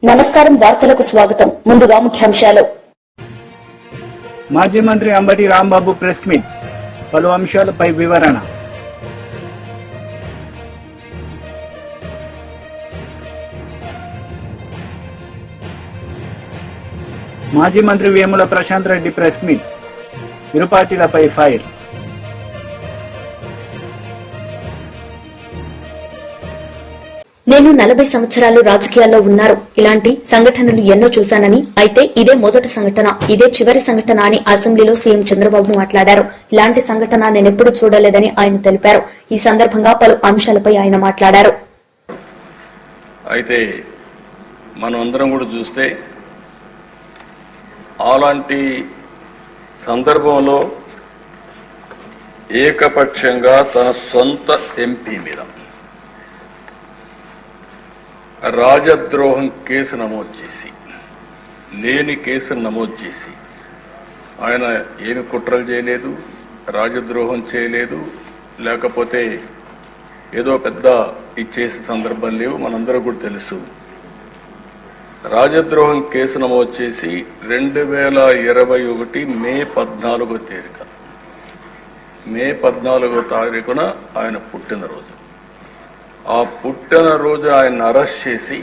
నమస్కారం, వార్తలకు స్వాగతం. ముందుగా ముఖ్యాంశాలు. మాజీ మంత్రి అంబటి రాంబాబు ప్రెస్ మీట్, పలు అంశాలపై వివరణ. మాజీ మంత్రి వేముల ప్రశాంత్ రెడ్డి ప్రెస్ మీట్, ఇరు పార్టీలపై ఫైర్. నేను 40 సంవత్సరాలు రాజకీయాల్లో ఉన్నారు. ఇలాంటి సంఘటనలు ఎన్నో చూశానని, అయితే ఇదే మొదటి సంఘటన, ఇదే చివరి సంఘటన అని అసెంబ్లీలో సీఎం చంద్రబాబు మాట్లాడారు. ఇలాంటి సంఘటన నేనెప్పుడు చూడలేదని ఆయన తెలిపారు. ఈ సందర్భంగా పలు అంశాలపై ఆయన మాట్లాడారు. అయితే మనం అందరం కూడా చూస్తే అలాంటి సందర్భంలో ఏకపక్షంగా తన సొంత ఎంపీ మీద రాజద్రోహం కేసు నమోదు చేసి, లేని కేసును నమోదు చేసి, ఆయన ఏమి కుట్రలు చేయలేదు, రాజద్రోహం చేయలేదు, లేకపోతే ఏదో పెద్ద ఇచ్చేసే సందర్భం లేవు. మనందరూ కూడా తెలుసు. రాజద్రోహం కేసు నమోదు చేసి 2021 మే 14వ తేదీన, మే 14వ తారీఖున ఆయన పుట్టినరోజు. ఆ పుట్టినరోజు ఆయన అరెస్ట్ చేసి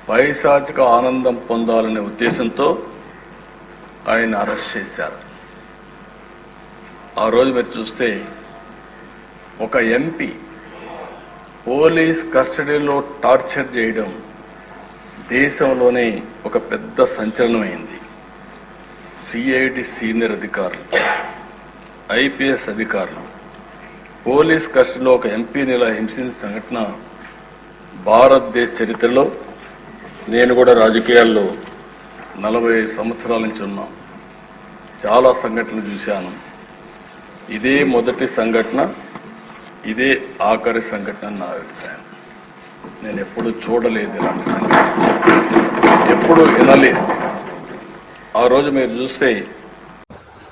పైశాచిక ఆనందం పొందాలనే ఉద్దేశంతో ఆయన అరెస్ట్ చేశారు. ఆ రోజు మీరు చూస్తే ఒక ఎంపీ పోలీస్ కస్టడీలో టార్చర్ చేయడం దేశంలోనే ఒక పెద్ద సంచలనమైంది. సిఐడి సీనియర్ అధికారులు, ఐపీఎస్ అధికారులు పోలీస్ కస్టడీలో ఒక ఎంపీని ఇలా హింసించిన సంఘటన భారతదేశ చరిత్రలో, నేను కూడా రాజకీయాల్లో 40 సంవత్సరాల నుంచి ఉన్నా, చాలా సంఘటనలు చూశాను. ఇదే మొదటి సంఘటన, ఇదే ఆఖరి సంఘటన నా అభిప్రాయం. నేను ఎప్పుడు చూడలేదు ఇలాంటి సంఘటన, ఎప్పుడు వినలేదు. ఆ రోజు మీరు చూస్తే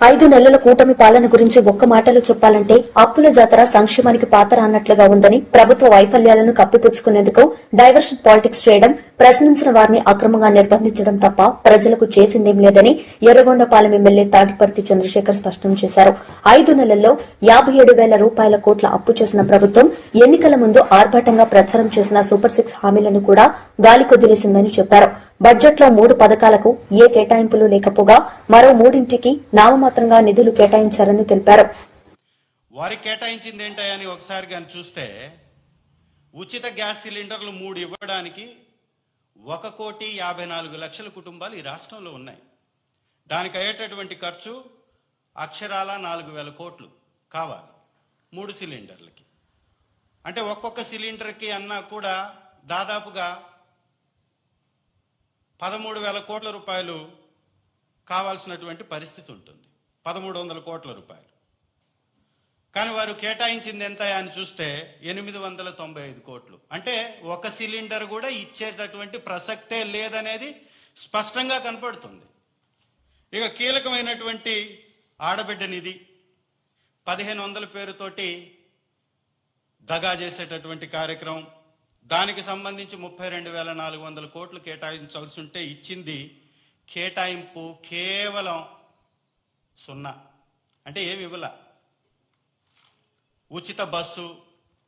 5 నెలల కూటమి పాలన గురించి ఒక్క మాటలో చెప్పాలంటే అప్పుల జాతర సంక్షేమానికి పాత్ర అన్నట్లుగా ఉందని, ప్రభుత్వ వైఫల్యాలను కప్పిపుచ్చుకునేందుకు డైవర్షన్ పాలిటిక్స్ చేయడం, ప్రశ్నించిన వారిని అక్రమంగా నిర్బంధించడం తప్ప ప్రజలకు చేసిందేం లేదని ఎర్రగొండపాలెం ఎమ్మెల్యే తాటిపర్తి చంద్రశేఖర్ స్పష్టం చేశారు. 5 నెలల్లో 57,000 కోట్ల అప్పు చేసిన ప్రభుత్వం ఎన్నికల ముందు ఆర్భాటంగా ప్రచారం చేసిన సూపర్ 6 హామీలను కూడా గాలికొదిలేసిందని చెప్పారు. బడ్జెట్లో 3 పథకాలకు ఏ కేటాయింపులు లేకపోగా మరో 3ంటికి నామమాత్రంగా నిధులు కేటాయించారని తెలిపారు. వారికి కేటాయించింది ఏంటని ఒకసారి కానీ చూస్తే, ఉచిత గ్యాస్ సిలిండర్లు 3 ఇవ్వడానికి 1,54,00,000 కుటుంబాలు ఈ రాష్ట్రంలో ఉన్నాయి. దానికి అయ్యేటటువంటి ఖర్చు అక్షరాల 4,000 కోట్లు కావాలి 3 సిలిండర్లకి. అంటే ఒక్కొక్క సిలిండర్కి అన్నా కూడా దాదాపుగా 13,000 కోట్ల రూపాయలు కావాల్సినటువంటి పరిస్థితి ఉంటుంది. 1,300 కోట్ల రూపాయలు. కానీ వారు కేటాయించింది ఎంత అని చూస్తే 895 కోట్లు. అంటే ఒక సిలిండర్ కూడా ఇచ్చేటటువంటి ప్రసక్తే లేదనేది స్పష్టంగా కనపడుతుంది. ఇక కీలకమైనటువంటి ఆడబిడ్డ నిధి 1,500 పేరుతోటి దగా చేసేటటువంటి కార్యక్రమం, దానికి సంబంధించి 32,400 కోట్లు కేటాయించాల్సి ఉంటే ఇచ్చింది కేటాయింపు కేవలం 0. అంటే ఏమి ఇవ్వాల. ఉచిత బస్సు,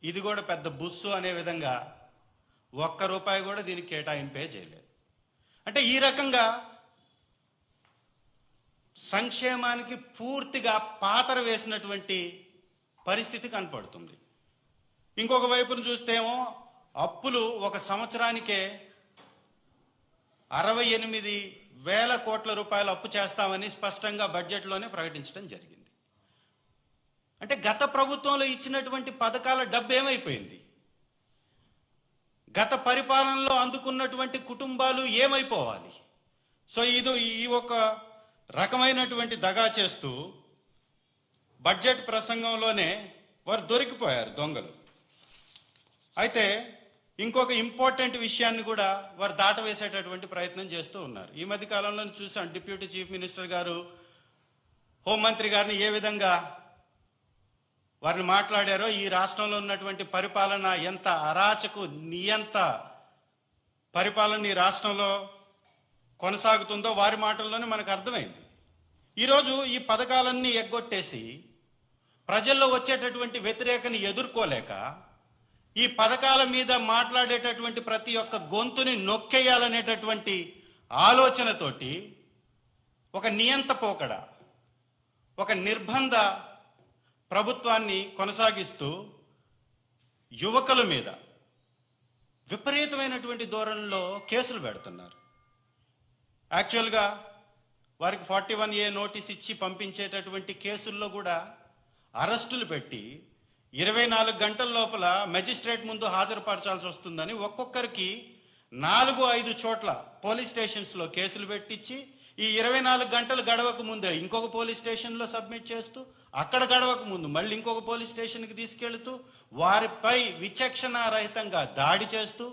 ఇది కూడా పెద్ద బుస్సు అనే విధంగా ₹1 కూడా దీనికి కేటాయింపే చేయలేదు. అంటే ఈ రకంగా సంక్షేమానికి పూర్తిగా పాతర వేసినటువంటి పరిస్థితి కనపడుతుంది. ఇంకొక వైపును చూస్తేమో అప్పులు ఒక సంవత్సరానికే 68,000 కోట్ల రూపాయలు అప్పు చేస్తామని స్పష్టంగా బడ్జెట్లోనే ప్రకటించడం జరిగింది. అంటే గత ప్రభుత్వంలో ఇచ్చినటువంటి పథకాల డబ్బు ఏమైపోయింది? గత పరిపాలనలో అందుకున్నటువంటి కుటుంబాలు ఏమైపోవాలి? సో ఈ ఒక రకమైనటువంటి దగా చేస్తూ బడ్జెట్ ప్రసంగంలోనే వారు దొరికిపోయారు దొంగలు. అయితే ఇంకొక ఇంపార్టెంట్ విషయాన్ని కూడా వారు దాటవేసేటటువంటి ప్రయత్నం చేస్తూ ఉన్నారు. ఈ మధ్య కాలంలో చూసాం, డిప్యూటీ చీఫ్ మినిస్టర్ గారు హోంమంత్రి గారిని ఏ విధంగా వారిని మాట్లాడారో ఈ రాష్ట్రంలో ఉన్నటువంటి పరిపాలన ఎంత అరాచకు నియంత పరిపాలన ఈ రాష్ట్రంలో కొనసాగుతుందో వారి మాటల్లోనే మనకు అర్థమైంది. ఈరోజు ఈ పథకాలన్నీ ఎగ్గొట్టేసి ప్రజల్లో వచ్చేటటువంటి వ్యతిరేకని ఎదుర్కోలేక ఈ పథకాల మీద మాట్లాడేటటువంటి ప్రతి ఒక్క గొంతుని నొక్కేయాలనేటటువంటి ఆలోచనతోటి ఒక నియంత పోకడ, ఒక నిర్బంధ ప్రభుత్వాన్ని కొనసాగిస్తూ యువకుల మీద విపరీతమైనటువంటి ధోరణిలో కేసులు పెడుతున్నారు. యాక్చువల్గా వారికి 41A నోటీస్ ఇచ్చి పంపించేటటువంటి కేసుల్లో కూడా అరెస్టులు పెట్టి 24 గంటల లోపల మెజిస్ట్రేట్ ముందు హాజరుపరచాల్సి వస్తుందని ఒక్కొక్కరికి 4-5 చోట్ల పోలీస్ స్టేషన్స్లో కేసులు పెట్టించి ఈ 24 గంటలు గడవక ముందే ఇంకొక పోలీస్ స్టేషన్లో సబ్మిట్ చేస్తూ అక్కడ గడవక ముందు మళ్ళీ ఇంకొక పోలీస్ స్టేషన్కి తీసుకెళ్తూ వారిపై విచక్షణారహితంగా దాడి చేస్తూ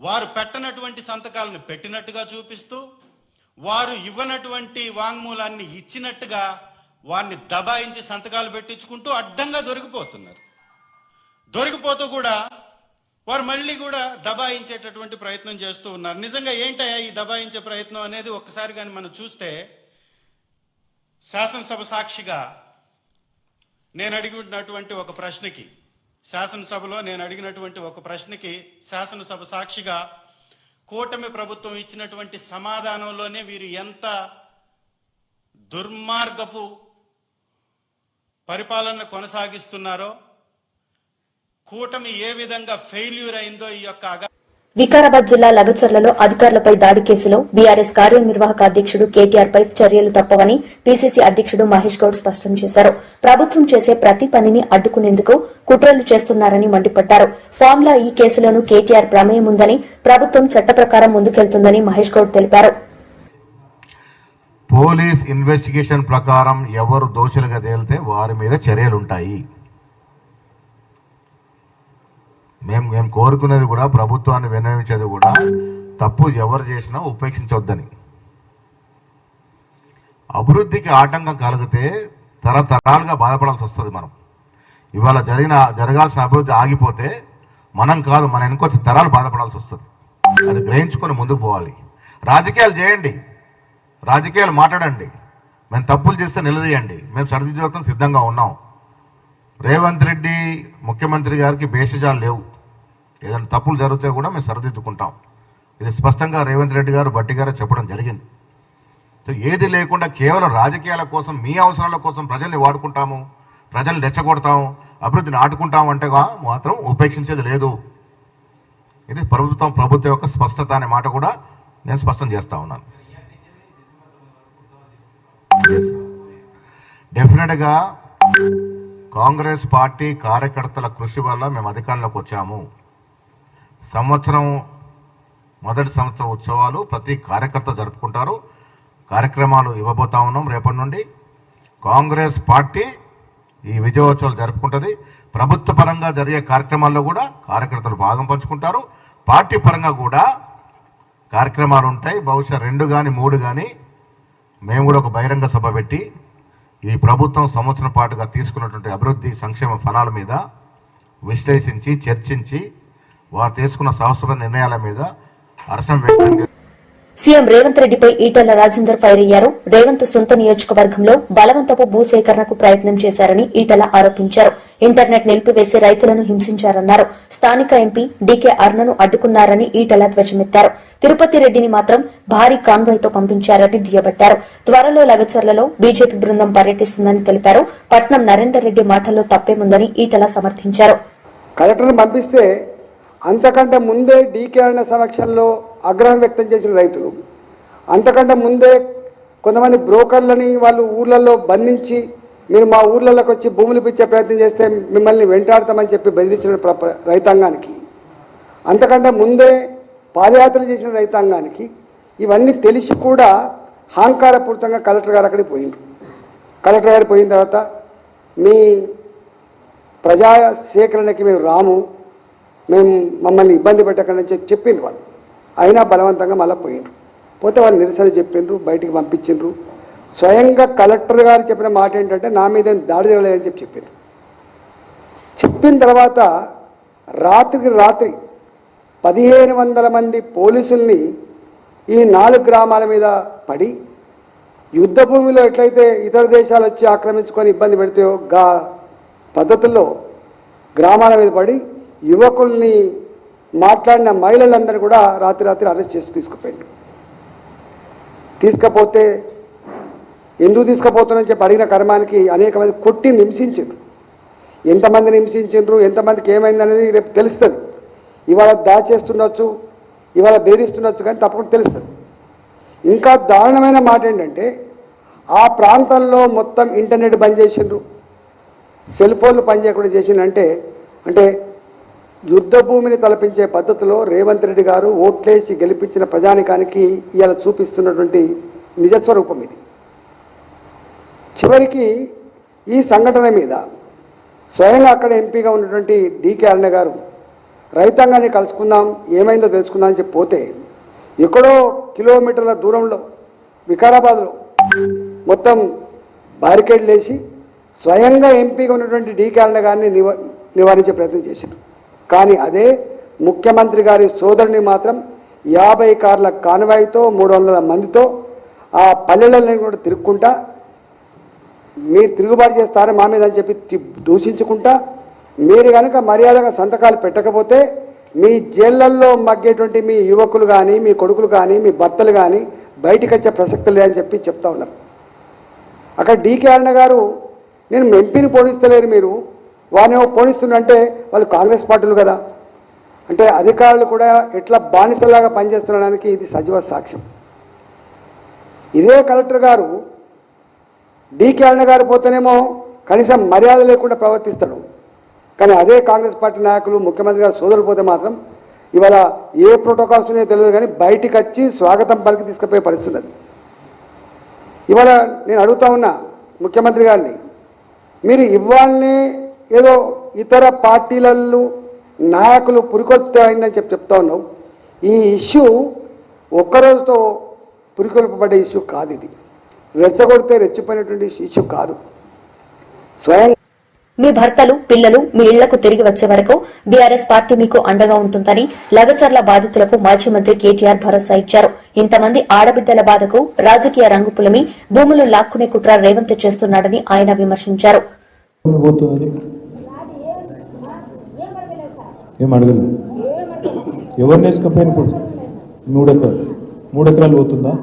వారు పెట్టనటువంటి సంతకాలను పెట్టినట్టుగా చూపిస్తూ వారు ఇవ్వనటువంటి వాంగ్మూలాన్ని ఇచ్చినట్టుగా వారిని దబాయించి సంతకాలు పెట్టించుకుంటూ అడ్డంగా దొరికిపోతున్నారు. దొరికిపోతూ కూడా వారు మళ్ళీ కూడా దబాయించేటటువంటి ప్రయత్నం చేస్తూ ఉన్నారు. నిజంగా ఏంటయ్యా ఈ దబాయించే ప్రయత్నం అనేది ఒక్కసారి కానీ మనం చూస్తే, శాసనసభ సాక్షిగా నేను అడిగినటువంటి ఒక ప్రశ్నకి, శాసనసభలో నేను అడిగినటువంటి ఒక ప్రశ్నకి శాసనసభ సాక్షిగా కూటమి ప్రభుత్వం ఇచ్చినటువంటి సమాధానంలోనే వీరు ఎంత దుర్మార్గపు పరిపాలన కొనసాగిస్తున్నారో, కూటమి ఏ విధంగా ఫెయిల్యూర్ అయిందో ఈ యొక్క వికారాబాద్ జిల్లా లగచర్లలో అధికారులపై దాడి కేసులో బీఆర్ఎస్ కార్యనిర్వాహక అధ్యక్షుడు కేటీఆర్ పై చర్యలు తప్పవని పీసీసీ అధ్యక్షుడు మహేష్ గౌడ్ స్పష్టం చేశారు. ప్రభుత్వం చేసే ప్రతి పనిని అడ్డుకునేందుకు కుట్రలు చేస్తున్నారని మండిపడ్డారు. ఫార్ములా ఈ కేసులోనూ కేటీఆర్ ప్రమేయం ఉందని, ప్రభుత్వం చట్ట ప్రకారం ముందుకెళ్తుందని మహేష్ గౌడ్ తెలిపారు. పోలీస్ ఇన్వెస్టిగేషన్ ప్రకారం ఎవరు దోషులుగా తేలితే వారి మీద చర్యలుంటాయి. మేము కోరుకునేది కూడా, ప్రభుత్వాన్ని విన్నవించేది కూడా, తప్పు ఎవరు చేసినా ఉపేక్షించొద్దని. అభివృద్ధికి ఆటంకం కలిగితే తరతరాలుగా బాధపడాల్సి వస్తుంది. మనం ఇవాళ జరగాల్సిన అభివృద్ధి ఆగిపోతే మనం కాదు, మన వెనుకొచ్చిన తరాలు బాధపడాల్సి వస్తుంది. అది గ్రహించుకొని ముందుకు పోవాలి. రాజకీయాలు చేయండి, రాజకీయాలు మాట్లాడండి, మేము తప్పులు చేస్తే నిలదీయండి, మేము సరిదిద్దుకోవడానికి సిద్ధంగా ఉన్నాం. రేవంత్ రెడ్డి ముఖ్యమంత్రి గారికి భేషజాలు లేవు. ఏదైనా తప్పులు జరిగితే కూడా మేము సరిదిద్దుకుంటాం. ఇది స్పష్టంగా రేవంత్ రెడ్డి గారు, బట్టి గారు చెప్పడం జరిగింది. సో ఏది లేకుండా కేవలం రాజకీయాల కోసం, మీ అవసరాల కోసం ప్రజల్ని వాడుకుంటాము, ప్రజల్ని రెచ్చగొడతాము, అభివృద్ధిని ఆడుకుంటాము అంటే మాత్రం ఉపేక్షించేది లేదు. ఇది ప్రభుత్వం యొక్క స్పష్టత అనే మాట కూడా నేను స్పష్టం చేస్తా ఉన్నాను. డెఫినెట్గా కాంగ్రెస్ పార్టీ కార్యకర్తల కృషి వల్ల మేము అధికారంలోకి వచ్చాము. మొదటి సంవత్సరం ఉత్సవాలు ప్రతి కార్యకర్త జరుపుకుంటారు. కార్యక్రమాలు ఇవ్వబోతా ఉన్నాం. రేపటి నుండి కాంగ్రెస్ పార్టీ ఈ విజయోత్సవాలు జరుపుకుంటుంది. ప్రభుత్వ పరంగా జరిగే కార్యక్రమాల్లో కూడా కార్యకర్తలు భాగం పంచుకుంటారు. పార్టీ పరంగా కూడా కార్యక్రమాలు ఉంటాయి. బహుశా 2 కానీ 3 కానీ మేము కూడా ఒక బహిరంగ సభ పెట్టి ఈ ప్రభుత్వం సంవత్సరం పాటుగా తీసుకున్నటువంటి అభివృద్ధి సంక్షేమ ఫలాల మీద విశ్లేషించి, చర్చించి, వారు తీసుకున్న సాహసమైన నిర్ణయాల మీద హర్షం వ్యక్తం చేస్తారు. సీఎం రేవంత్ రెడ్డిపై ఈటెల రాజేందర్ ఫైర్ అయ్యారు. రేవంత్ సొంత నియోజకవర్గంలో బలవంతపు భూసేకరణకు ప్రయత్నం చేశారని ఈటెల ఆరోపించారు. ఇంటర్నెట్ నిలిపివేసి రైతులను హింసించారన్నారు. స్థానిక ఎంపీ డీకే అరుణను అడ్డుకున్నారని ఈటెల ధ్వజమెత్తారు. తిరుపతి రెడ్డిని మాత్రం భారీ కాన్వాయ్తో పంపించారని దుయ్యబట్టారు. త్వరలో లగచర్లలో బీజేపీ బృందం పర్యటిస్తుందని తెలిపారు. పట్నం నరేందర్ రెడ్డి మాటల్లో తప్పేముందని ఈటెల సమర్థించారు. కలెక్టర్ని పంపిస్తే అంతకంటే ముందే డీకే అరుణ సమక్షంలో ఆగ్రహం వ్యక్తం చేసిన రైతులు, అంతకంటే ముందే కొంతమంది బ్రోకర్లని వాళ్ళు ఊర్లలో బంధించి మీరు మా ఊర్లలోకి వచ్చి భూములు పిచ్చే ప్రయత్నం చేస్తే మిమ్మల్ని వెంటాడతామని చెప్పి బెదిరించిన రైతాంగానికి, అంతకంటే ముందే పాదయాత్రలు చేసిన రైతాంగానికి ఇవన్నీ తెలిసి కూడా అహంకారపూరితంగా కలెక్టర్ గారు అక్కడికి పోయిండ్రు. కలెక్టర్ గారు పోయిన తర్వాత మీ ప్రజా సేకరణకి మేము రాము, మేము మమ్మల్ని ఇబ్బంది పెట్టకండి అని చెప్పిండ్రు వాళ్ళు. అయినా బలవంతంగా మళ్ళీ పోయిండ్రు. పోతే వాళ్ళు నిరసన చెప్పిండ్రు, బయటికి పంపించిండ్రు. స్వయంగా కలెక్టర్ గారు చెప్పిన మాట ఏంటంటే నా మీద దాడి జరగలేదని చెప్పిండ్రు. చెప్పిన తర్వాత రాత్రికి రాత్రి 1500 మంది పోలీసుల్ని ఈ 4 గ్రామాల మీద పడి యుద్ధ భూమిలో ఎట్లయితే ఇతర దేశాలు వచ్చి ఆక్రమించుకొని ఇబ్బంది పెడితే గా పద్ధతుల్లో గ్రామాల మీద పడి యువకుల్ని మాట్లాడిన మహిళలందరూ కూడా రాత్రి అరెస్ట్ చేసి తీసుకుపోయారు. తీసుకపోతే ఎందుకు తీసుకుపోతున్నారని చెప్పి అడిగిన కర్మానికి అనేక మంది కొట్టి హింసించారు. ఎంతమందిని హింసించారు, ఎంతమందికి ఏమైంది అనేది రేపు తెలుస్తుంది. ఇవాళ దాచేస్తుండొచ్చు, ఇవాళ బెదిరిస్తుండొచ్చు, కానీ తప్పకుండా తెలుస్తుంది. ఇంకా దారుణమైన మాట ఏంటంటే ఆ ప్రాంతంలో మొత్తం ఇంటర్నెట్ బంద్ చేసిండ్రు, సెల్ ఫోన్లు పనిచేయకుండా చేసిందంటే అంటే యుద్ధ భూమిని తలపించే పద్ధతిలో రేవంత్ రెడ్డి గారు ఓట్లేసి గెలిపించిన ప్రజానికానికి ఇవాళ చూపిస్తున్నటువంటి నిజస్వరూపం ఇది. చివరికి ఈ సంఘటన మీద స్వయంగా అక్కడ ఎంపీగా ఉన్నటువంటి డీకే అరుణ గారు రైతాంగాన్ని కలుసుకుందాం, ఏమైందో తెలుసుకుందాం అని చెప్పి పోతే ఎక్కడో కిలోమీటర్ల దూరంలో వికారాబాద్లో మొత్తం బారికేడ్లు వేసి స్వయంగా ఎంపీగా ఉన్నటువంటి డీకే అరుణ గారిని నివారించే ప్రయత్నం చేశారు. కానీ అదే ముఖ్యమంత్రి గారి సోదరుని మాత్రం 50 కార్ల కాన్వాయ్తో 300 మందితో ఆ పల్లెలను కూడా తిరుక్కుంటా మీరు తిరుగుబాటు చేస్తారని మా మీద అని చెప్పి దూషించుకుంటా మీరు కనుక మర్యాదగా సంతకాలు పెట్టకపోతే మీ జైళ్ళల్లో మగ్గేటువంటి మీ యువకులు కానీ మీ కొడుకులు కానీ మీ భర్తలు కానీ బయటికి వచ్చే ప్రసక్తి లేదని చెప్పి చెప్తా ఉన్నారు. అక్కడ డీకే అరుణ గారు నేను ఎంపీని పోనిస్తలేరు, మీరు వారిని పోనిస్తుందంటే వాళ్ళు కాంగ్రెస్ పార్టీలు కదా అంటే అధికారులు కూడా ఎట్లా బానిసలాగా పనిచేస్తుండడానికి ఇది సజీవ సాక్ష్యం. ఇదే కలెక్టర్ గారు డీకే అరుణ గారు పోతేనేమో కనీసం మర్యాద లేకుండా ప్రవర్తిస్తాడు, కానీ అదే కాంగ్రెస్ పార్టీ నాయకులు ముఖ్యమంత్రి గారు సోదరులు పోతే మాత్రం ఇవాళ ఏ ప్రోటోకాల్స్ ఉన్నాయో తెలియదు, కానీ బయటికి వచ్చి స్వాగతం పలికి తీసుకుపోయే పరిస్థితి ఉన్నది. ఇవాళ నేను అడుగుతా ఉన్నా ముఖ్యమంత్రి గారిని, మీరు ఇవాళనే ఏదో ఇతర పార్టీలలో నాయకులు పురికొల్పితే అయిందని చెప్తా ఉన్నావు. ఈ ఇష్యూ ఒక్కరోజుతో పురికొల్పబడే ఇష్యూ కాదు, ఇది రెచ్చగొడితే రెచ్చిపోయినటువంటి ఇష్యూ కాదు. స్వయం మీ భర్తలు పిల్లలు మీ ఇళ్లకు తిరిగి వచ్చే వరకు బీఆర్ఎస్ పార్టీ మీకు అండగా ఉంటుందని లగచర్ల బాధితులకు మాజీ మంత్రి కేటీఆర్ భరోసా ఇచ్చారు. ఇంతమంది ఆడబిడ్డల బాధకు రాజకీయ రంగు పులమి భూములు లాక్కునే కుట్ర రేవంత్ చేస్తున్నాడని ఆయన విమర్శించారు. ఎవరిని వేసుకపోయిన ఇప్పుడు 3 ఎకరాలు పోతుందా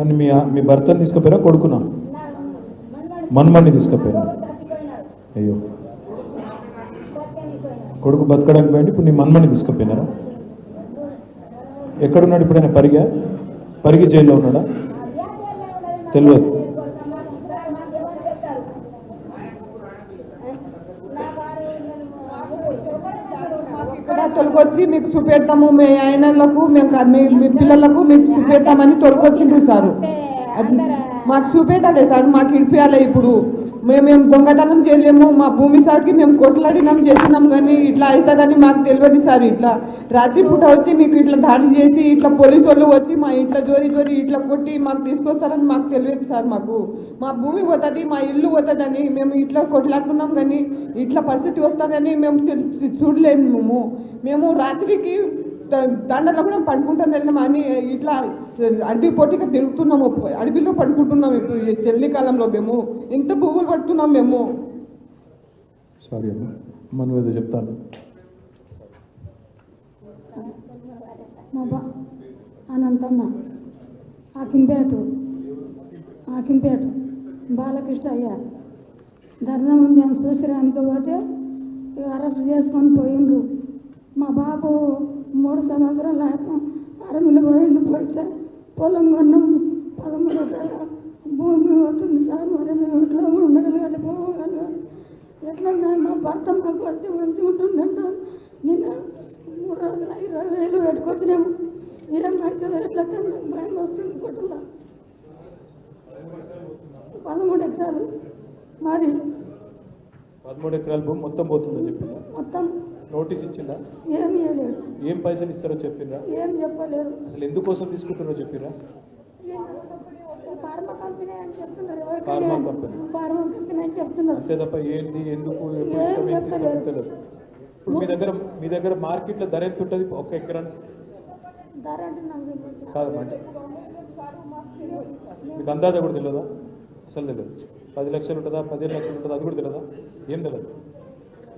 అని మీ భర్తను తీసుకుపోయినా కొడుకున్నా మన్మన్ని తీసుకుపోయినా? అయ్యో, కొడుకు బతకడానికి పోయింది, ఇప్పుడు నీ మన్మని తీసుకుపోయినారా? ఎక్కడున్నాడు ఇప్పుడు? ఆయన పరిగి జైల్లో ఉన్నాడా? తెలియదు. ఇక్కడ తొలగొచ్చి మీకు చూపెడతాము, మీ ఆయనలకు మీ పిల్లలకు మీకు చూపెడతామని తొలగొచ్చిండ్రు సార్. అది మాకు చూపెట్టాలి సార్, మాకు ఇడిపియాలి. ఇప్పుడు మేము దొంగతనం చేయలేము, మా భూమి సార్కి మేము కొట్లాడినాం చేసినాం, కానీ ఇట్లా అవుతుందని మాకు తెలియదు సార్. ఇట్లా రాత్రిపూట వచ్చి మీకు ఇట్లా దాడి చేసి ఇట్లా పోలీసు వాళ్ళు వచ్చి మా ఇంట్లో జోరి ఇట్లా కొట్టి మాకు తీసుకొస్తారని మాకు తెలియదు సార్. మాకు మా భూమి పోతుంది, మా ఇల్లు పోతుందని మేము ఇట్లా కొట్లాడుకున్నాం, కానీ ఇట్లా పరిస్థితి వస్తుందని మేము చూడలేము. మేము రాత్రికి దండలో కూడా పండుకుంటాను వెళ్ళినాం అని ఇట్లా అడవి పొట్టిగా తిరుగుతున్నాము, అడవిలో పండుకుంటున్నాం. ఇప్పుడు ఈ చలికాలంలో మేము ఇంత పువ్వులు పడుతున్నాం మేము. సారీ అమ్మ, మనం ఏదో చెప్తాను. మా అనంతమ్మ ఆకింపేట బాలకృష్ణ అయ్యా ధర్నా ఉంది అని చూసిరానికి పోతే అరెస్ట్ చేసుకొని పోయిండ్రు. మా బాబు 3 సంవత్సరాల అరమిలు పోయితే పొలం కొన్నాం, 13 ఎకరాల భూమి అవుతుంది సార్. మరి మేము ఇంట్లో ఉండగలగాలి, పోగలగాలి. ఎట్లా మా భర్త నాకు వస్తే మంచిగా ఉంటుందంట. నేను 3 రోజులు 20,000 పెట్టుకొచ్చినాము. ఏమవుతుందో ఎట్లా నాకు భయం వస్తుంది. కొట్టులా 13 ఎకరాలు మరి 13 ఎకరాల భూమి మొత్తం పోతుందని చెప్పిందా? మొత్తం నోటీస్ ఇచ్చిందా? ఏమి ఇవ్వలేదు. ఏం పైసలు ఇస్తారో చెప్పిర్రా? ఏం చెప్పలేరు. అసలు ఎందుకోసం తీసుకుంటారో చెప్పిర్రా? ఫార్మా కంపెనీ అని చెప్తున్నారు. Pharma company. ఫార్మా కంపెనీ అని చెప్తున్నారు. అంతే తప్ప ఏంటి, ఎందుకు, ఎప్పుడు ఇస్తాం, ఎంత ఇస్తాం తెలియదు. ఇప్పుడు మీ దగ్గర మార్కెట్లో ధర ఎంత ఉంటుంది ఒక ఎకరానికి? ధర అంటే నాకు తెలియదు కాదన్నమాట. మీకు అందాజా కూడా తెలియదా? అసలు తెలియదు. 10 లక్షలు ఉంటుందా, 15 లక్షలు ఉంటుందా, అది కూడా తెలియదా? ఏం తెలియదు.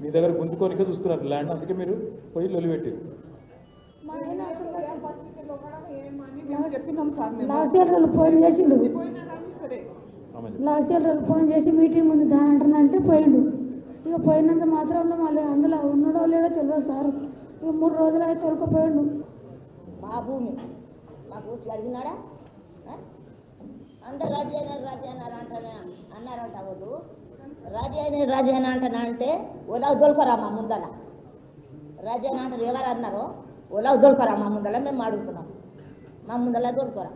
మీ దగ్గర గుంజుకోనికే చూస్తున్నారు ల్యాండ్, అందుకే మీరు పోయి లొలిపెట్టారు. మా ఆయన అసలు చెప్పినాం సార్ మేము. లాసేళ్ళు ఫోన్ చేసిండు. లాసేళ్ళు ఫోన్ చేసి మీటింగ్ ఉంది దా అంటానంటే పోయిండు. ఇక పోయినంత మాత్రంలో మళ్ళీ అందులో ఉన్నాడో లేడో తెలియదు సార్. ఇక 3 రోజులు అయితే తొలకపోయిండు. మా భూమి మాకు వచ్చి అడిగినాడా? అందరు రాజీ అయినారు అన్నారంట. వాళ్ళు రాజీ అయినా అంటానా అంటే ఓలా దొలకరా మా ముందల. రాజీ అయినా అంటారు ఎవరు అన్నారో ఓలా దొలకరా మా ముందల. మేము అడుగుతున్నాం మా ముందల దొలకరా.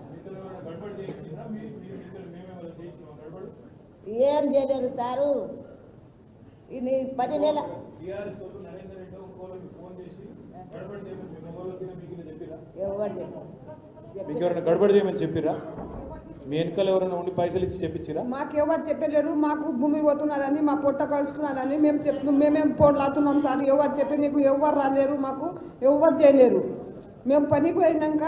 ఏం చేయలేరు సారు. ఇది 10 నెలల ఎవరు గడబడి చేయమని చెప్పిరా? మీ వెనకాల ఎవరైనా ఉండి పైసలు ఇచ్చి చెప్పించిరా? మాకెవరు చెప్పలేరు. మాకు భూమి పోతున్నదని, మా పొట్ట కలుస్తున్నదని మేమేం పోట్లాడుతున్నాం సార్. ఎవరు చెప్పి నీకు ఎవరు రాలేరు, మాకు ఎవరు చేయలేరు. మేము పని పోయినాక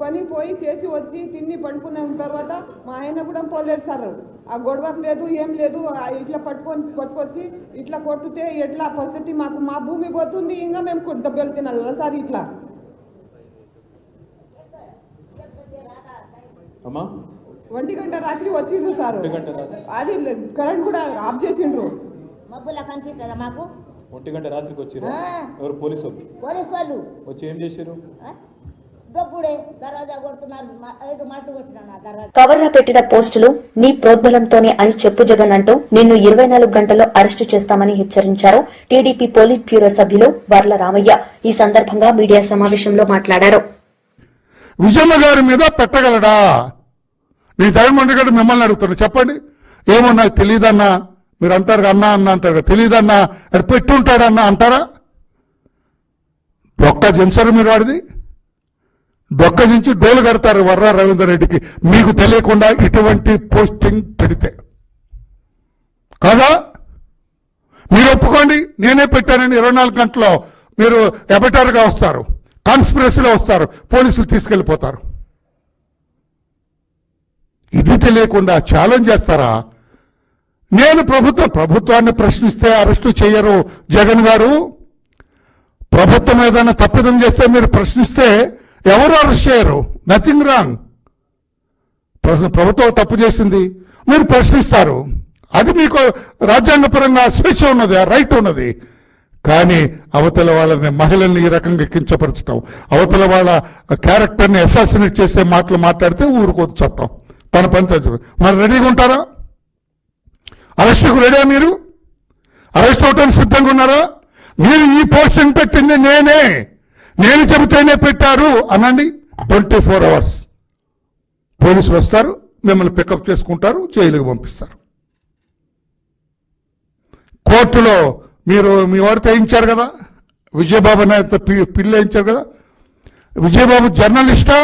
పని పోయి చేసి వచ్చి తిని పడుకున్న తర్వాత మా ఆయన కూడా పోలేరు సార్. ఆ గొడవకు లేదు, ఏం లేదు. ఇట్లా పట్టుకొచ్చి ఇట్లా కొట్టితే ఎట్లా పరిస్థితి? మాకు మా భూమి పోతుంది, ఇంకా మేము దెబ్బలు తినాలి సార్. ఇట్లా అమ్మా 1 గంట రాత్రి వచ్చిండ్రు సార్. అది కరెంట్ కూడా ఆఫ్ చేసిండ్రు. మబ్బులా కనిపిస్తుందా మాకు? 1 గంట రాత్రికి వచ్చిరా? ఎవరు? పోలీసు వాళ్ళు వచ్చి ఏం చేశారు? దొప్పుడే దర్వాజా కొడుతున్నారు. 5 మాటలు కొట్టినా దర్వాజా. కవర్లో పెట్టిన పోస్టులు నీ ప్రోద్బలంతోనే అని చెప్పు జగన్ అంటూ నిన్ను 24 గంటల్లో అరెస్టు చేస్తామని హెచ్చరించారు టీడీపీ పోలిట్ బ్యూరో సభ్యులు వర్ల రామయ్య. ఈ సందర్భంగా మీడియా సమావేశంలో మాట్లాడారు. విజయమ్మ గారి మీద పెట్టగలడా? నేను జగన్మోహన్ రెడ్డి గారు మిమ్మల్ని అడుగుతున్నా, చెప్పండి. ఏమో నాకు తెలియదన్నా మీరు అంటారు, అన్నా అంటారు, తెలియదన్నా అది పెట్టుంటాడన్నా అంటారా? డొక్క జించరు మీరు వాడిది. డొక్క జించి డోలు కడతారు వర్రా రవీందర్ రెడ్డికి మీకు తెలియకుండా ఇటువంటి పోస్టింగ్ పెడితే. కాదా? మీరు ఒప్పుకోండి, నేనే పెట్టానని 24 గంటల్లో మీరు ఎబటార్గా వస్తారు, కాన్స్పిరసీలో వస్తారు, పోలీసులు తీసుకెళ్లిపోతారు. ఇది తెలియకుండా ఛాలెంజ్ చేస్తారా? నేను ప్రభుత్వాన్ని ప్రశ్నిస్తే అరెస్టు చేయరు జగన్ గారు. ప్రభుత్వం ఏదైనా తప్పిదం చేస్తే మీరు ప్రశ్నిస్తే ఎవరు అరెస్ట్ చేయరు. Nothing wrong. ప్రభుత్వం తప్పు చేసింది, మీరు ప్రశ్నిస్తారు. అది మీకు రాజ్యాంగపరంగా స్వేచ్ఛ ఉన్నది, ఆ రైట్ ఉన్నది. కానీ అవతల వాళ్ళని, మహిళల్ని ఈ రకంగా కించపరచడం, అవతల వాళ్ళ క్యారెక్టర్ని అసాసినేట్ చేసే మాటలు మాట్లాడితే ఊరుకోదు చట్టం. తన పని మరి రెడీగా ఉంటారా? అరెస్టుకు రెడీ? మీరు అరెస్ట్ అవటానికి సిద్ధంగా ఉన్నారా? మీరు ఈ పోస్టింగ్ పెట్టింది నేను చెబితేనే పెట్టారు అనండి. 24 hours పోలీసులు వస్తారు, మిమ్మల్ని పికప్ చేసుకుంటారు, జైలుకి పంపిస్తారు. కోర్టులో మీరు మీ వాడు తెయించారు కదా, విజయబాబు నాయక్ పిల్లి వేయించారు కదా. విజయబాబు జర్నలిస్టా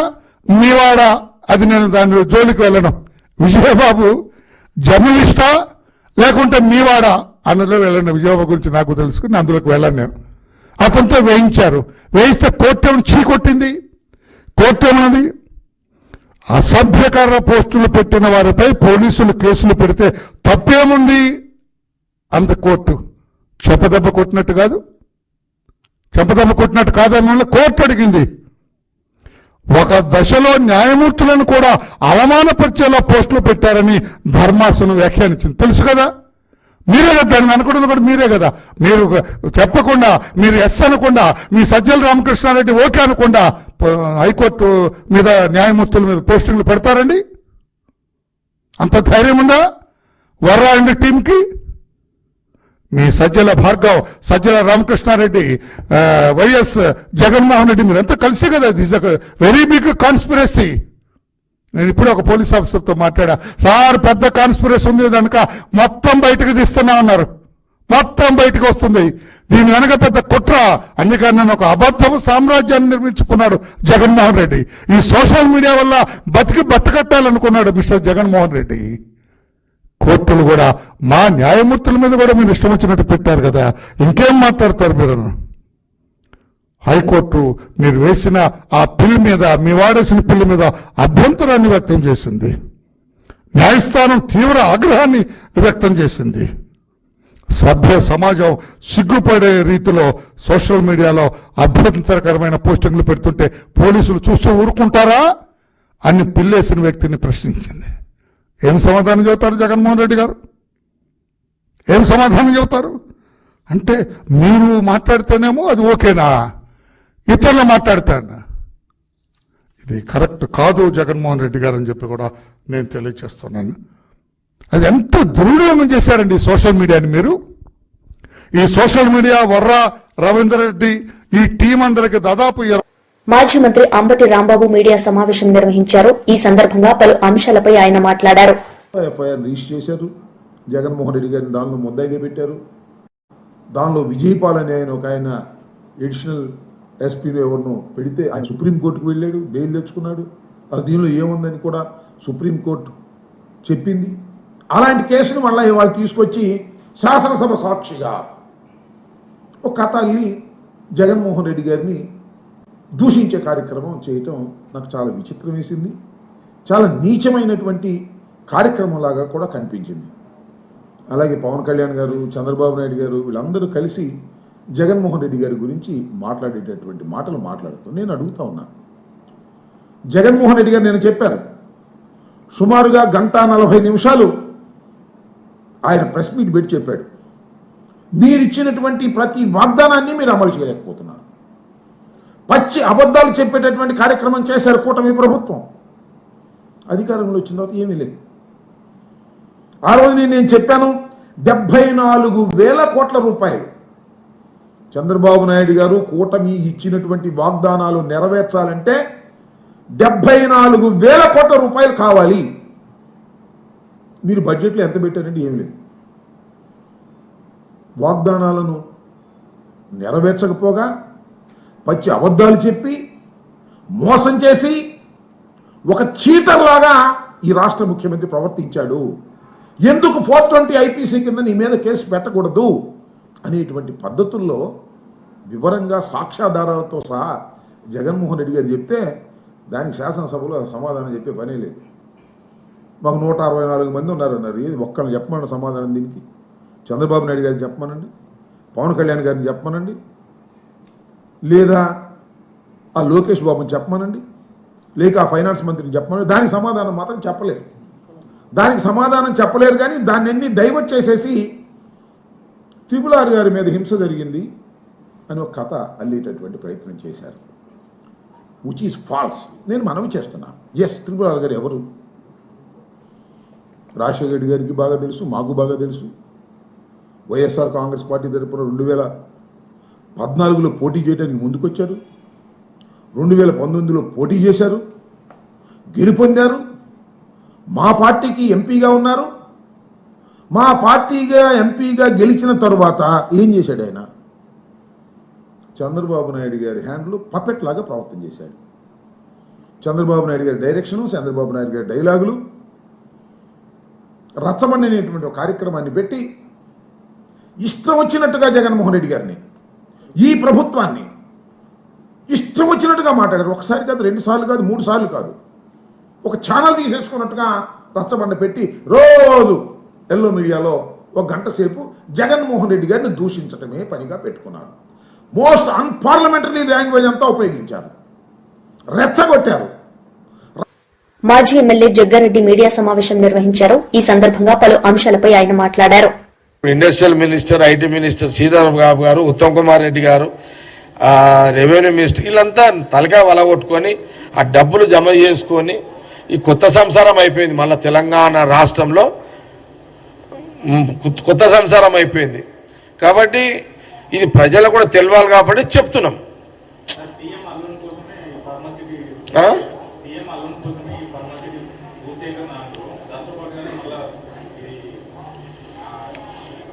మీవాడా? అది నేను దాని జోలికి వెళ్ళను. విజయబాబు జర్నలిస్టా లేకుంటే మీవాడా అందులో వెళ్ళను. విజయబాబు గురించి నాకు తెలుసుకుని అందులోకి వెళ్ళను నేను. అతనితో వేయించారు. వేయిస్తే కోర్టు ఏమైనా చీకొట్టింది? కోర్టు ఏమన్నది? అసభ్యకర పోస్టులు పెట్టిన వారిపై పోలీసులు కేసులు పెడితే తప్పేముంది? అంత కోర్టు చెంపదెబ్బ కొట్టినట్టు కాదు, చెంపదెబ్బ కొట్టినట్టు కాదని కోర్టు అడిగింది. ఒక దశలో న్యాయమూర్తులను కూడా అవమానపరిచేలా పోస్టులు పెట్టారని ధర్మాసనం వ్యాఖ్యానించింది. తెలుసు కదా, మీరే కదా దాన్ని అనుకున్నది కూడా మీరే కదా. మీరు చెప్పకుండా, మీరు ఎస్ అనకుండా, మీ సజ్జల రామకృష్ణారెడ్డి ఓకే అనకుండా హైకోర్టు మీద, న్యాయమూర్తుల మీద పోస్టింగ్లు పెడతారండి? అంత ధైర్యం ఉందా వర్రా అండి టీంకి? మీ సజ్జల భార్గవ్, సజ్జల రామకృష్ణారెడ్డి, వైఎస్ జగన్మోహన్ రెడ్డి మీరంతా కలిసి కదా. This very big conspiracy. నేను ఇప్పుడు ఒక పోలీస్ ఆఫీసర్తో మాట్లాడా, సార్ పెద్ద కాన్స్పిరసీ ఉంది కనుక మొత్తం బయటకు తీస్తున్నా ఉన్నారు. మొత్తం బయటకు వస్తుంది, దీని వెనక పెద్ద కుట్ర. అందుకని నేను ఒక అబద్ధపు సామ్రాజ్యాన్ని నిర్మించుకున్నాడు జగన్మోహన్ రెడ్డి. ఈ సోషల్ మీడియా వల్ల బతికి బట్టకట్టాలనుకున్నాడు మిస్టర్ జగన్మోహన్ రెడ్డి. కోర్టులు కూడా మా న్యాయమూర్తుల మీద కూడా మీరు ఇష్టం వచ్చినట్టు పెట్టారు కదా, ఇంకేం మాట్లాడతారు మీరు? హైకోర్టు మీరు వేసిన ఆ పిల్ మీద, మీ వాడేసిన పిల్ మీద అభ్యంతరాన్ని వ్యక్తం చేసింది. న్యాయస్థానం తీవ్ర ఆగ్రహాన్ని వ్యక్తం చేసింది. సభ్య సమాజం సిగ్గుపడే రీతిలో సోషల్ మీడియాలో అభ్యంతరకరమైన పోస్టింగ్లు పెడుతుంటే పోలీసులు చూస్తూ ఊరుకుంటారా అని పిల్లేసిన వ్యక్తిని ప్రశ్నించింది. ఏం సమాధానం చెబుతారు జగన్మోహన్ రెడ్డి గారు? ఏం సమాధానం చెబుతారు? అంటే మీరు మాట్లాడితేనేమో అది ఓకేనా, ఇతరులు మాట్లాడతాను ఇది కరెక్ట్ కాదు జగన్మోహన్ రెడ్డి గారు అని చెప్పి కూడా నేను తెలియజేస్తున్నాను. అది ఎంత దుర్వినియోగం చేశారండి సోషల్ మీడియాని మీరు. ఈ సోషల్ మీడియా వర్రా రవీందర్ రెడ్డి ఈ టీం అందరికి దాదాపు మాజీ మంత్రి అంబటి రాంబాబు మీడియా సమావేశం నిర్వహించారు. ఈ సందర్భంగా పలు అంశాలపై ఆయన మాట్లాడారు. ఎఫ్ఐఆర్ రిజిస్టర్ చేశారు, జగన్మోహన్ రెడ్డి గారిని దానిలో ముద్దాయిగా పెట్టారు. దానిలో విజయపాల్ అనే ఆయన ఒక ఆయన ఎడిషనల్ ఎస్పీలో ఎవరినో పెడితే ఆయన సుప్రీంకోర్టుకు వెళ్ళాడు, బెయిల్ తెచ్చుకున్నాడు. అది దీనిలో ఏముందని కూడా సుప్రీంకోర్టు చెప్పింది. అలాంటి కేసును మళ్ళీ వాళ్ళు తీసుకొచ్చి శాసనసభ సాక్షిగా ఒక కథ అల్లి జగన్మోహన్ రెడ్డి గారిని దూషించే కార్యక్రమం చేయటం నాకు చాలా విచిత్రం వేసింది. చాలా నీచమైనటువంటి కార్యక్రమంలాగా కూడా కనిపించింది. అలాగే పవన్ కళ్యాణ్ గారు, చంద్రబాబు నాయుడు గారు వీళ్ళందరూ కలిసి జగన్మోహన్ రెడ్డి గారి గురించి మాట్లాడేటటువంటి మాటలు మాట్లాడుతూ నేను అడుగుతా ఉన్నా, జగన్మోహన్ రెడ్డి గారు నేను చెప్పారు సుమారుగా 1:40 ఆయన ప్రెస్ మీట్ పెట్టి చెప్పాడు, మీరిచ్చినటువంటి ప్రతి వాగ్దానాన్ని మీరు అమలు చేయలేకపోతున్నారు. పచ్చి అబద్ధాలు చెప్పేటటువంటి కార్యక్రమం చేశారు కూటమి ప్రభుత్వం. అధికారంలో వచ్చిన తర్వాత ఏమీ లేదు. ఆ రోజు నేను చెప్పాను 74,000 కోట్ల రూపాయలు చంద్రబాబు నాయుడు గారు కూటమి ఇచ్చినటువంటి వాగ్దానాలు నెరవేర్చాలంటే 74,000 కోట్ల రూపాయలు కావాలి. మీరు బడ్జెట్లో ఎంత పెట్టారండి? ఏమి లేదు. వాగ్దానాలను నెరవేర్చకపోగా పచ్చి అబద్ధాలు చెప్పి మోసం చేసి ఒక చీటర్లాగా ఈ రాష్ట్ర ముఖ్యమంత్రి ప్రవర్తించాడు. ఎందుకు 420 ఐపీసీ కింద నీ మీద కేసు పెట్టకూడదు అనేటువంటి పద్ధతుల్లో వివరంగా సాక్ష్యాధారాలతో సహా జగన్మోహన్ రెడ్డి గారు చెప్తే దానికి శాసనసభలో సమాధానం చెప్పే పనే లేదు. మాకు 164 మంది ఉన్నారన్నారు. ఏది ఒక్కరిని చెప్పమనండి సమాధానం దీనికి? చంద్రబాబు నాయుడు గారిని చెప్పమనండి, పవన్ కళ్యాణ్ గారిని చెప్పమనండి, లేదా ఆ లోకేష్ బాబుని చెప్పమనండి, లేక ఆ ఫైనాన్స్ మంత్రిని చెప్పమనండి. దానికి సమాధానం మాత్రం చెప్పలేరు. దానికి సమాధానం చెప్పలేరు. కానీ దాన్ని డైవర్ట్ చేసేసి RRR గారి మీద హింస జరిగింది అని ఒక కథ అల్లేటటువంటి ప్రయత్నం చేశారు, విచ్ ఈజ్ ఫాల్స్. నేను మనవి చేస్తున్నా, ఎస్ RRR గారు ఎవరు? రాజశేఖర రెడ్డి గారికి బాగా తెలుసు, మాకు బాగా తెలుసు. వైఎస్ఆర్ కాంగ్రెస్ పార్టీ తరపున 2014లో పోటీ చేయడానికి ముందుకొచ్చారు, 2019లో పోటీ చేశారు, గెలుపొందారు. మా పార్టీకి ఎంపీగా ఉన్నారు. మా పార్టీగా ఎంపీగా గెలిచిన తరువాత ఏం చేశాడు ఆయన? చంద్రబాబు నాయుడు గారి హ్యాండ్లు పపెట్ లాగా ప్రవర్తన చేశాడు. చంద్రబాబు నాయుడు గారి డైరెక్షను, చంద్రబాబు నాయుడు గారి డైలాగులు, రచ్చబండి అనేటువంటి ఒక కార్యక్రమాన్ని పెట్టి ఇష్టం వచ్చినట్టుగా జగన్మోహన్ రెడ్డి గారిని, ఈ ప్రభుత్వాన్ని ఇష్టం వచ్చినట్టుగా మాట్లాడారు. ఒకసారి కాదు, 2 సార్లు కాదు, 3 సార్లు కాదు. ఒక ఛానల్ తీసేసుకున్నట్టుగా రచ్చబండ పెట్టి రోజు ఎల్లో మీడియాలో 1 గంట సేపు జగన్మోహన్ రెడ్డి గారిని దూషించడమే పనిగా పెట్టుకున్నారు. మోస్ట్ అన్పార్లమెంటరీ లాంగ్వేజ్ అంతా ఉపయోగించారు, రెచ్చగొట్టారు. మాజీ ఎమ్మెల్యే జగ్గారెడ్డి మీడియా సమావేశం నిర్వహించారు. ఈ సందర్భంగా పలు అంశాలపై ఆయన మాట్లాడారు. Industrial minister, IT minister Sitaram Babu గారు, ఉత్తమ్ కుమార్ రెడ్డి గారు, రెవెన్యూ మినిస్టర్, వీళ్ళంతా తలకాయ వలగొట్టుకొని ఆ డబ్బులు జమ చేసుకొని ఈ కొత్త సంసారం అయిపోయింది. మళ్ళీ తెలంగాణ రాష్ట్రంలో కొత్త సంసారం అయిపోయింది. కాబట్టి ఇది ప్రజలకు కూడా తెలియాలి కాబట్టి చెప్తున్నాం.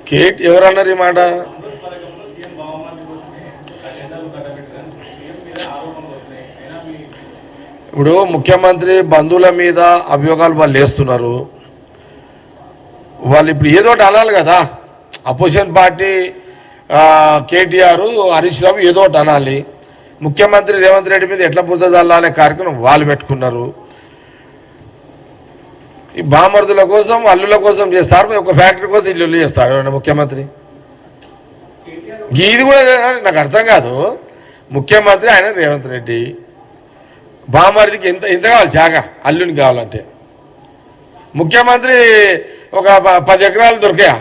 కేట్ ఎవరన్నారు ఈ మాట? ఇప్పుడు ముఖ్యమంత్రి బంధువుల మీద అభియోగాలు వాళ్ళు వేస్తున్నారు. వాళ్ళు ఇప్పుడు ఏదో ఒకటి అనాలి కదా. అపోజిషన్ పార్టీ కేటీఆర్, హరీష్ రావు ఏదో ఒకటి అనాలి. ముఖ్యమంత్రి రేవంత్ రెడ్డి మీద ఎట్లా బుద్ధ చల్లాలనే కార్యక్రమం వాళ్ళు పెట్టుకున్నారు. ఈ బామర్దుల కోసం అల్లుల కోసం చేస్తారు, ఒక ఫ్యాక్టరీ కోసం ఇల్లు చేస్తారు ముఖ్యమంత్రి. ఇది కూడా నాకు అర్థం కాదు. ముఖ్యమంత్రి ఆయన రేవంత్ రెడ్డి, బామర్దికి ఎంత కావాలి జాగా అల్లుని కావాలంటే. ముఖ్యమంత్రి ఒక 10 ఎకరాలు దొరికాయా?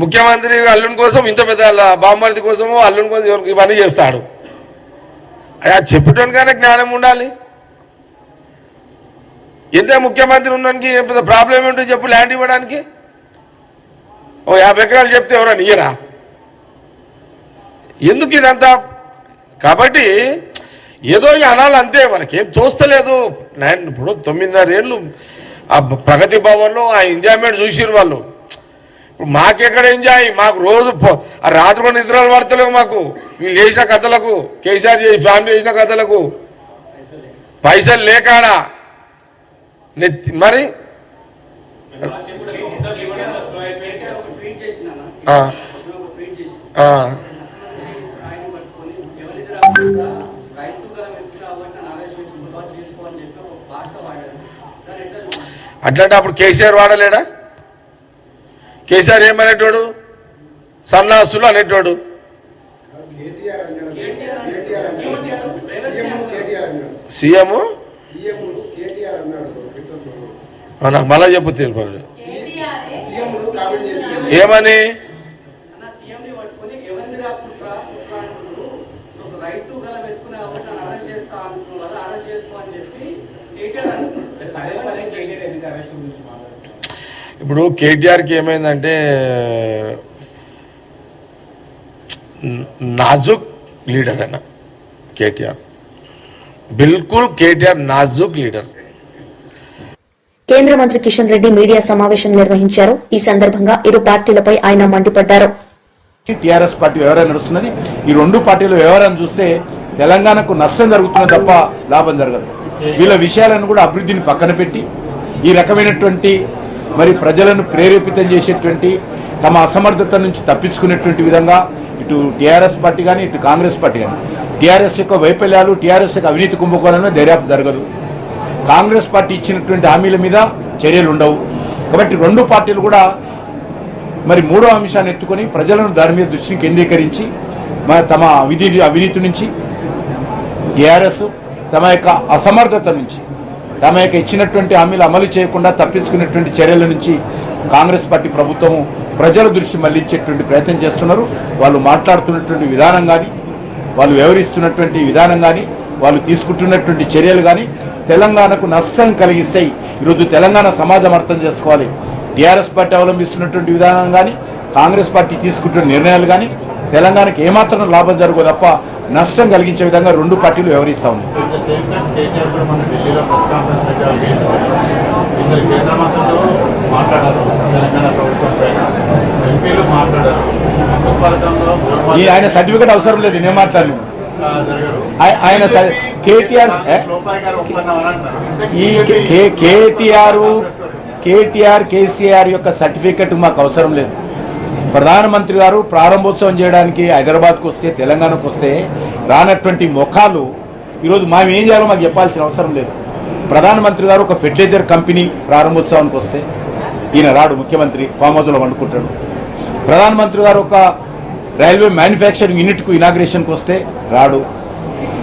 ముఖ్యమంత్రి అల్లుని కోసం ఇంత పెద్ద బామర్ది కోసమో అల్లుని కోసం ఇవన్నీ చేస్తాడు. అది చెప్పటోనికైనా జ్ఞానం ఉండాలి. ఎంత ముఖ్యమంత్రి ఉన్నానికి పెద్ద ప్రాబ్లం ఏంటో చెప్పు ల్యాండ్ ఇవ్వడానికి. ఓ 50 ఎకరాలు చెప్తే ఎవరైనా ఇయ్యరా? ఎందుకు ఇదంతా? కాబట్టి ఏదో అనాలి అంతే, మనకేం తోస్తలేదు. ఇప్పుడు 9.5 ఏళ్ళు ఆ ప్రగతి భవన్లో ఆ ఎంజాయ్మెంట్ చూసిరు వాళ్ళు. ఇప్పుడు మాకెక్కడ ఎంజాయ్? మాకు రోజు రాత్రి కూడా నిద్రలు పడతలేవు మాకు. వీళ్ళు చేసిన కథలకు, కేసీఆర్ ఫ్యామిలీ చేసిన కథలకు పైసలు లేకాడా మరి. అట్లాంటి అప్పుడు కేసీఆర్ వాడలేడా? కేసీఆర్ ఏమనేటోడు? సన్నాసులు అనేటోడు. సీఎం నాకు మళ్ళా చెప్పు తెలుపు. ఏమని? ఇప్పుడు కేటీఆర్కి ఏమైందంటే నాజుక్ లీడర్ అన్న కేటీఆర్. బిల్కుల్ కేటీఆర్ నాజుక్ లీడర్. కేంద్ర మంత్రి కిషన్ రెడ్డి మీడియా సమావేశం నిర్వహించారు. ఈ సందర్భంగా ఇరు పార్టీలపై ఆయన మండిపడ్డారు. టీఆర్ఎస్ పార్టీ వ్యవహారం నడుస్తున్నది. ఈ 2 పార్టీల వ్యవహారం చూస్తే తెలంగాణకు నష్టం జరుగుతున్నది తప్ప లాభం జరగదు. వీళ్ళ విషయాలను కూడా అభివృద్ధిని పక్కన పెట్టి ఈ రకమైనటువంటి మరి ప్రజలను ప్రేరేపితం చేసేటువంటి తమ అసమర్థత నుంచి తప్పించుకునేటువంటి విధంగా ఇటు టీఆర్ఎస్ పార్టీ కానీ ఇటు కాంగ్రెస్ పార్టీ కానీ టీఆర్ఎస్ యొక్క వైఫల్యాలు, టీఆర్ఎస్ యొక్క అవినీతి కుంభకోణాలను దర్యాప్తు జరగదు. కాంగ్రెస్ పార్టీ ఇచ్చినటువంటి హామీల మీద చర్యలు ఉండవు. కాబట్టి 2 పార్టీలు కూడా మరి 3వ అంశాన్ని ఎత్తుకొని ప్రజలను దాని మీద దృష్టిని కేంద్రీకరించి తమ అవినీతి నుంచి, టీఆర్ఎస్ తమ యొక్క అసమర్థత నుంచి, తమ యొక్క ఇచ్చినటువంటి హామీలు అమలు చేయకుండా తప్పించుకునేటువంటి చర్యల నుంచి కాంగ్రెస్ పార్టీ ప్రభుత్వము ప్రజల దృష్టి మళ్లించేటువంటి ప్రయత్నం చేస్తున్నారు. వాళ్ళు మాట్లాడుతున్నటువంటి విధానం కానీ, వాళ్ళు వ్యవహరిస్తున్నటువంటి విధానం కానీ, వాళ్ళు తీసుకుంటున్నటువంటి చర్యలు కానీ తెలంగాణకు నష్టం కలిగిస్తాయి. ఈరోజు తెలంగాణ సమాజం అర్థం చేసుకోవాలి. టీఆర్ఎస్ పార్టీ అవలంబిస్తున్నటువంటి విధానం కానీ, కాంగ్రెస్ పార్టీ తీసుకుంటున్న నిర్ణయాలు కానీ తెలంగాణకు ఏమాత్రం లాభం జరగదు తప్ప నష్టం కలిగించే విధంగా 2 పార్టీలు వ్యవహరిస్తా ఉన్నాయి. ఆయన సర్టిఫికేట్ అవసరం లేదు, నేను మాట్లాడను. ఆయన కేటీఆర్ కేసీఆర్ యొక్క సర్టిఫికెట్ మాకు అవసరం లేదు. ప్రధానమంత్రి గారు ప్రారంభోత్సవం చేయడానికి హైదరాబాద్కు వస్తే, తెలంగాణకు వస్తే రానటువంటి ముఖాలు ఈరోజు మేము ఏం చేయాలో మాకు చెప్పాల్సిన అవసరం లేదు. ప్రధానమంత్రి గారు ఒక ఫెర్టిలైజర్ కంపెనీ ప్రారంభోత్సవానికి వస్తే ఈయన రాడు, ముఖ్యమంత్రి ఫామ్ హౌస్లో వండుకుంటాడు. ప్రధానమంత్రి గారు ఒక రైల్వే మ్యానుఫ్యాక్చరింగ్ యూనిట్కు ఇనాగ్రేషన్కి వస్తే రాడు.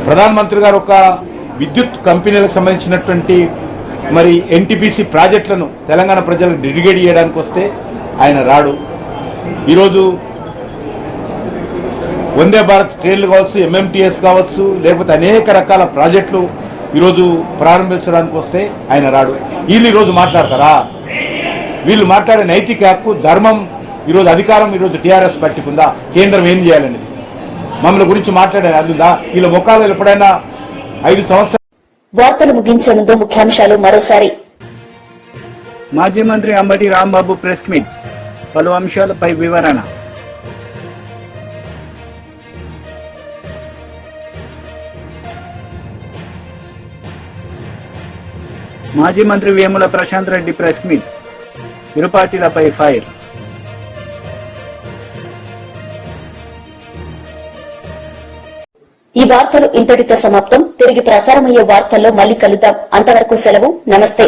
ప్రధానమంత్రి గారు ఒక విద్యుత్ కంపెనీలకు సంబంధించినటువంటి మరి ఎన్టీపీసీ ప్రాజెక్టులను తెలంగాణ ప్రజలకు డెడికేట్ చేయడానికి వస్తే ఆయన రాడు. ఈరోజు వందే భారత్ ట్రైన్లు కావచ్చు, ఎంఎంటీఎస్ కావచ్చు, లేకపోతే అనేక రకాల ప్రాజెక్టులు ఈరోజు ప్రారంభించడానికి వస్తే ఆయన రాడు. వీళ్ళు ఈరోజు మాట్లాడతారా? వీళ్ళు మాట్లాడే నైతిక హక్కు, ధర్మం, ఈరోజు అధికారం ఈరోజు టీఆర్ఎస్ పార్టీకి ఉందా? కేంద్రం ఏం చేయాలనేది మమ్మల్ని గురించి మాట్లాడే అందుందా? వీళ్ళ ముఖాలు ఎప్పుడైనా 5 సంవత్సరాలు. వార్తలు ముగించే ముందు ముఖ్యాంశాలు మరోసారి. మాజీ మంత్రి అంబటి రాంబాబు ప్రెస్ మీట్, పలు అంశాలపై వివరణ. మాజీ మంత్రి వేముల ప్రశాంత్ రెడ్డి ప్రెస్ మీట్, ఇరు పార్టీలపై ఫైర్. ఈ వార్తలు ఇంతటితో సమాప్తం. తిరిగి ప్రసారమయ్యే వార్తల్లో మళ్లీ కలుద్దాం. అంతవరకు సెలవు. నమస్తే.